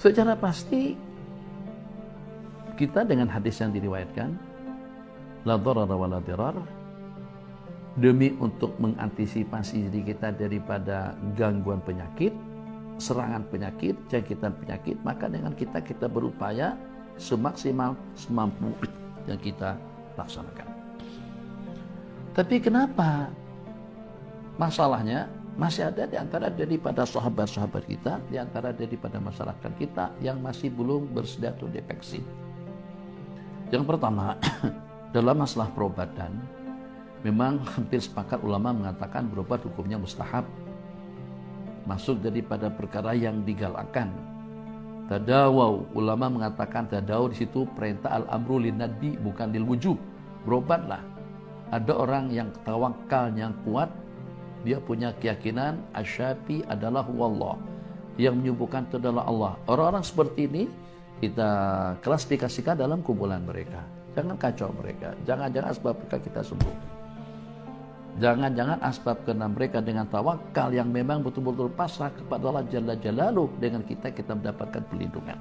Secara pasti kita dengan hadis yang diriwayatkan la dharara wa la dirar, demi untuk mengantisipasi diri kita daripada gangguan penyakit, serangan penyakit, jangkitan penyakit, maka dengan kita berupaya semaksimal semampu yang kita laksanakan. Tapi kenapa masalahnya masih ada di antara daripada sahabat-sahabat kita, di antara daripada masyarakat kita yang masih belum bersedia untuk divaksin? Yang pertama, dalam masalah perobatan, memang hampir sepakat ulama mengatakan berobat hukumnya mustahab, masuk daripada perkara yang digalakkan. Tadawau, ulama mengatakan tadawau di situ perintah al-amru lin-nadbi, bukan lil wujub. Berobatlah. Ada orang yang tawakal yang kuat, dia punya keyakinan asyafi adalah wallah, yang menyembuhkan itu adalah Allah. Orang-orang seperti ini kita klasifikasikan dalam kumpulan mereka. Jangan kacau mereka. Jangan-jangan asbab mereka kita sembuh. Jangan-jangan asbab kena mereka dengan tawakal yang memang betul-betul pasrah kepada Allah Jalla Jalaluh, dengan kita mendapatkan perlindungan.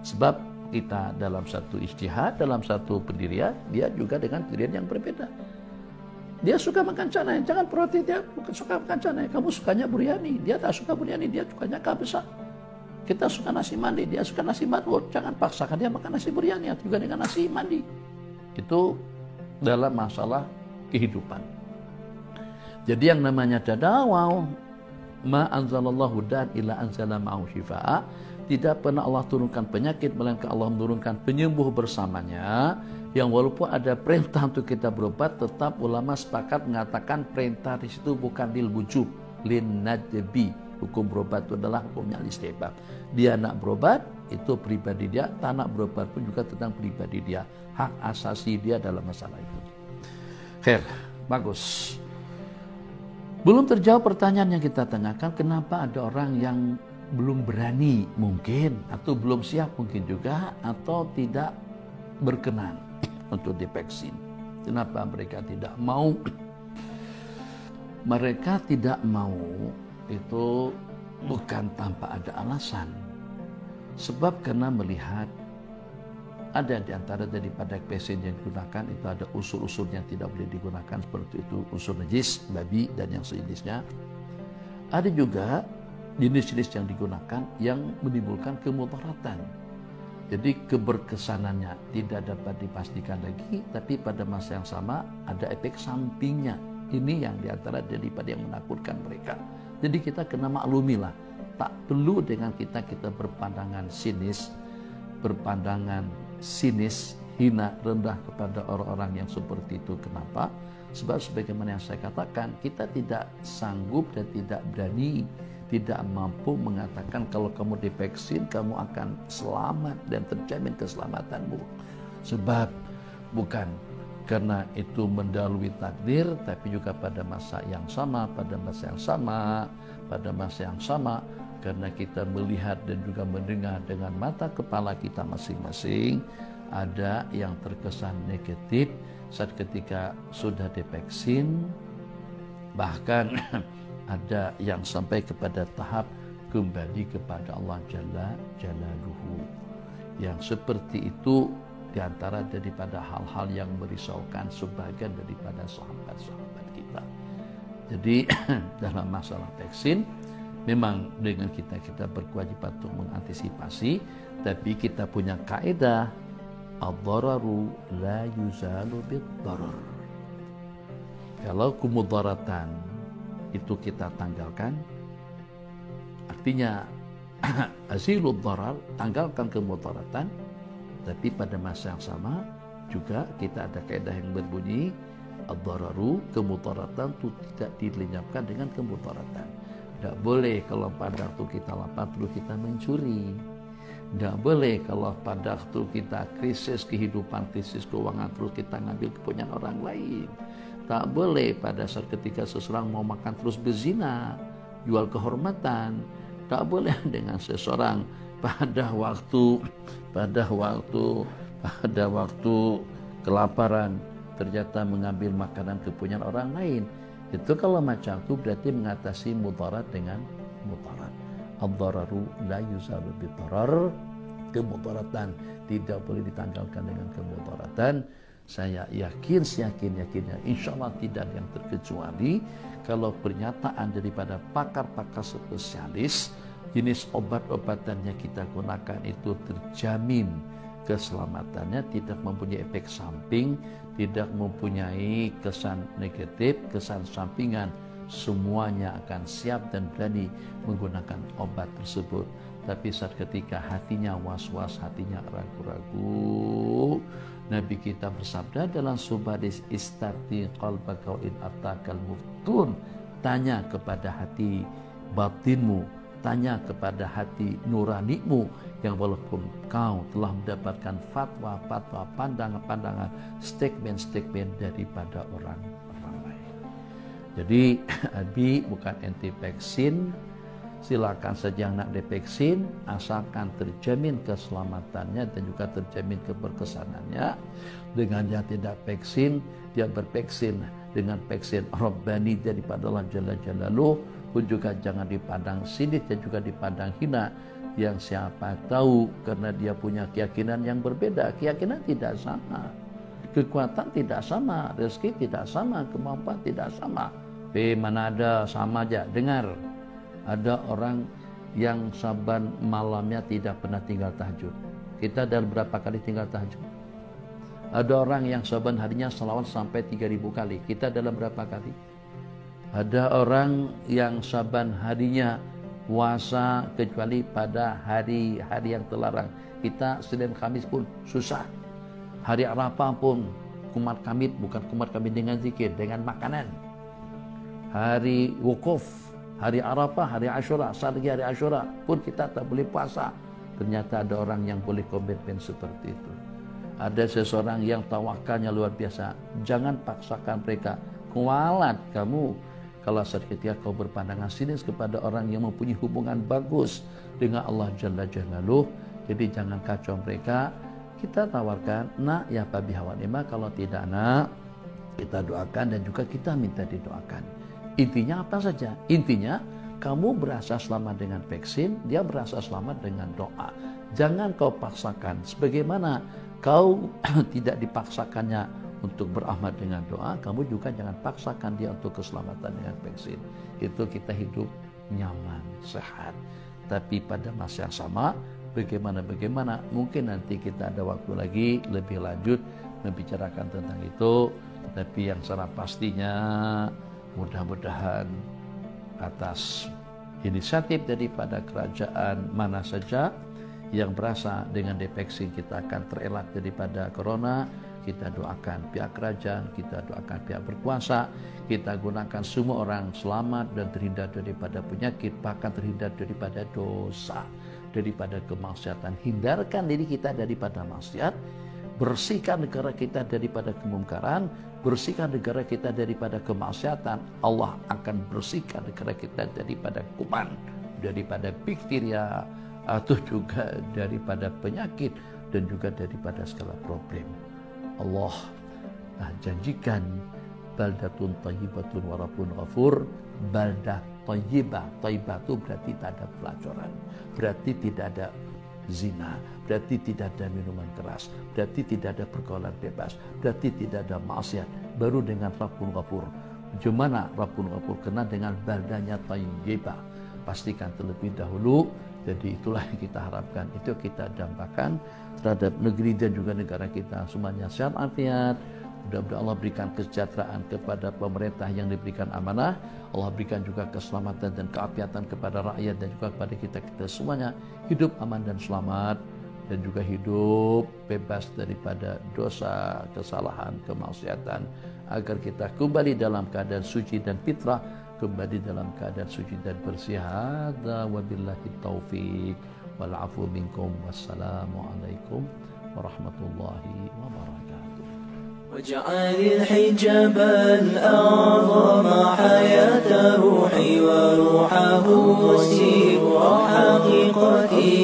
Sebab kita dalam satu ijtihad, dalam satu pendirian, dia juga dengan pendirian yang berbeda. Dia suka makan canai, jangan protes dia suka makan canai. Kamu sukanya biryani, dia tak suka biryani, dia sukanya kabsa. Kita suka nasi mandi, dia suka nasi madwur. Jangan paksakan dia makan nasi biryani atau juga dengan nasi mandi. Itu dalam masalah kehidupan. Jadi yang namanya tadawau, ma anzalallahu dan illa anzala ma'u syifaa, tidak pernah Allah turunkan penyakit melainkan Allah menurunkan penyembuh bersamanya. Yang walaupun ada perintah untuk kita berobat, tetap ulama sepakat mengatakan perintah di situ bukan lil wujub, lin nadbi. Hukum berobat itu adalah hukumnya al-istihbab. Dia nak berobat, itu pribadi dia. Tak nak berobat pun juga tentang pribadi dia. Hak asasi dia dalam masalah itu. Khair, bagus. Belum terjawab pertanyaan yang kita tanyakan, kenapa ada orang yang belum berani mungkin, atau belum siap mungkin juga, atau tidak berkenan untuk divaksin. Kenapa mereka tidak mau? Mereka tidak mau itu bukan tanpa ada alasan. Sebab karena melihat ada di antara daripada vaksin yang digunakan itu ada unsur-unsur yang tidak boleh digunakan, seperti itu unsur najis, babi dan yang sejenisnya. Ada juga jenis-jenis yang digunakan yang menimbulkan kemudaratan. Jadi keberkesanannya tidak dapat dipastikan lagi, tapi pada masa yang sama ada efek sampingnya. Ini yang diantara daripada yang menakutkan mereka. Jadi kita kena maklumilah, tak perlu dengan kita berpandangan sinis, hina, rendah kepada orang-orang yang seperti itu. Kenapa? Sebab sebagaimana yang saya katakan, kita tidak sanggup dan tidak berani, tidak mampu mengatakan kalau kamu divaksin kamu akan selamat dan terjamin keselamatanmu. Sebab bukan karena itu mendahului takdir, tapi juga pada masa yang sama, karena kita melihat dan juga mendengar dengan mata kepala kita masing-masing, ada yang terkesan negatif saat ketika sudah divaksin, bahkan ada yang sampai kepada tahap kembali kepada Allah Jalla Jalaluhu. Yang seperti itu diantara daripada hal-hal yang merisaukan sebagian daripada sahabat-sahabat kita. Jadi dalam masalah vaksin, memang dengan kita berkewajiban untuk mengantisipasi, tapi kita punya kaidah ad-dhararu la yuzalu bid-dharar. Kalau kemudaratan itu kita tanggalkan, artinya azilud dharar, tanggalkan kemudaratan, tapi pada masa yang sama juga kita ada kaidah yang berbunyi ad-dhararu, kemudaratan itu tidak dilenyapkan dengan kemudaratan. Tidak boleh kalau pada waktu kita lapar terus kita mencuri. Tidak boleh kalau pada waktu kita krisis kehidupan, krisis keuangan terus kita ngambil kepunyaan orang lain. Tak boleh pada saat ketika seseorang mau makan terus berzina, jual kehormatan. Tak boleh dengan seseorang pada waktu kelaparan ternyata mengambil makanan kepunyaan orang lain. Itu kalau macam itu berarti mengatasi mudarat dengan mudarat. ad-dararu la yuzalu bid-darar. Kemudaratan tidak boleh ditanggalkan dengan kemudaratan. Saya yakinnya insya Allah tidak ada yang terkecuali kalau pernyataan daripada pakar-pakar spesialis, jenis obat-obatan yang kita gunakan itu terjamin keselamatannya, tidak mempunyai efek samping, tidak mempunyai kesan negatif, kesan sampingan, semuanya akan siap dan berani menggunakan obat tersebut. Tapi saat ketika hatinya was-was, hatinya ragu-ragu, Nabi kita bersabda dalam sebuah hadis, istati qalbaka in atakal muftun, tanya kepada hati batinmu, tanya kepada hati nuranimu, yang walaupun kau telah mendapatkan fatwa-fatwa, pandangan-pandangan, statement-statement daripada orang ramai. Jadi Abi bukan anti vaksin, silakan saja nak divaksin asalkan terjamin keselamatannya dan juga terjamin keberkesanannya. Dengan yang tidak vaksin, dia bervaksin dengan vaksin Rabbani daripada Allah Jalla Jalaluh, pun juga jangan dipandang sinis dan juga dipandang hina. Yang siapa tahu karena dia punya keyakinan yang berbeda, keyakinan tidak sama, kekuatan tidak sama, rezeki tidak sama, kemampuan tidak sama. Mana ada sama aja. Dengar, ada orang yang saban malamnya tidak pernah tinggal tahajud. Kita dalam berapa kali tinggal tahajud? Ada orang yang saban harinya salawat sampai 3.000 kali. Kita dalam berapa kali? Ada orang yang saban harinya puasa kecuali pada hari-hari yang terlarang. Kita Senin Kamis pun susah. Hari Arafah pun kumat kamit, bukan kumat kamit dengan zikir, dengan makanan. Hari wukuf, hari Arafah, hari Asyura, saat lagi hari Asyura pun kita tak boleh puasa. Ternyata ada orang yang boleh komitmen seperti itu. Ada seseorang yang tawakalnya luar biasa. Jangan paksakan mereka. Kualat kamu kalau saat ketika kau berpandangan sinis kepada orang yang mempunyai hubungan bagus dengan Allah Jalla Jalaluh. Jadi jangan kacau mereka. Kita tawarkan, nak ya Pak Bihawanima, kalau tidak nak, kita doakan dan juga kita minta didoakan. Intinya apa saja? Intinya kamu berasa selamat dengan vaksin, dia berasa selamat dengan doa. Jangan kau paksakan. Sebagaimana kau tidak dipaksakannya untuk beramal dengan doa, kamu juga jangan paksakan dia untuk keselamatan dengan vaksin. Itu kita hidup nyaman, sehat. Tapi pada masa yang sama, bagaimana mungkin nanti kita ada waktu lagi lebih lanjut membicarakan tentang itu. Tapi yang secara pastinya mudah-mudahan atas inisiatif daripada kerajaan mana saja yang berasa dengan divaksin kita akan terelak daripada corona. Kita doakan pihak kerajaan, kita doakan pihak berkuasa, kita gunakan semua orang selamat dan terhindar daripada penyakit, bahkan terhindar daripada dosa, daripada kemaksiatan. Hindarkan diri kita daripada maksiat, bersihkan negara kita daripada kemungkaran, bersihkan negara kita daripada kemaksiatan. Allah akan bersihkan negara kita daripada kuman, daripada bakteria, atau juga daripada penyakit dan juga daripada segala problem. Allah janjikan baldatun thayyibatun wa rabbun ghafur. Baldah thayyibah, thayyibah itu berarti tak ada pelacuran, berarti tidak ada zina, berarti tidak ada minuman keras, berarti tidak ada pergaulan bebas, berarti tidak ada maksiat. Baru dengan Rabbun Ghafur. Gimana Rabbun Ghafur? Kena dengan baldanya thayyibah. Pastikan terlebih dahulu. Jadi itulah yang kita harapkan, itu kita dambakan terhadap negeri dan juga negara kita. Semuanya sehat afiat. Mudah-mudahan Allah berikan kesejahteraan kepada pemerintah yang diberikan amanah. Allah berikan juga keselamatan dan keapiatan kepada rakyat dan juga kepada kita semuanya. Hidup aman dan selamat dan juga hidup bebas daripada dosa, kesalahan, kemaksiatan, agar kita kembali dalam keadaan suci dan fitrah, kembali dalam keadaan suci dan bersih. Hadza wabillahi taufiq wal afu minkum. Wassalamu alaikum warahmatullahi wabarakatuh. واجعل الحجاب الأعظم حياة روحي وروحه وسير حقيقتي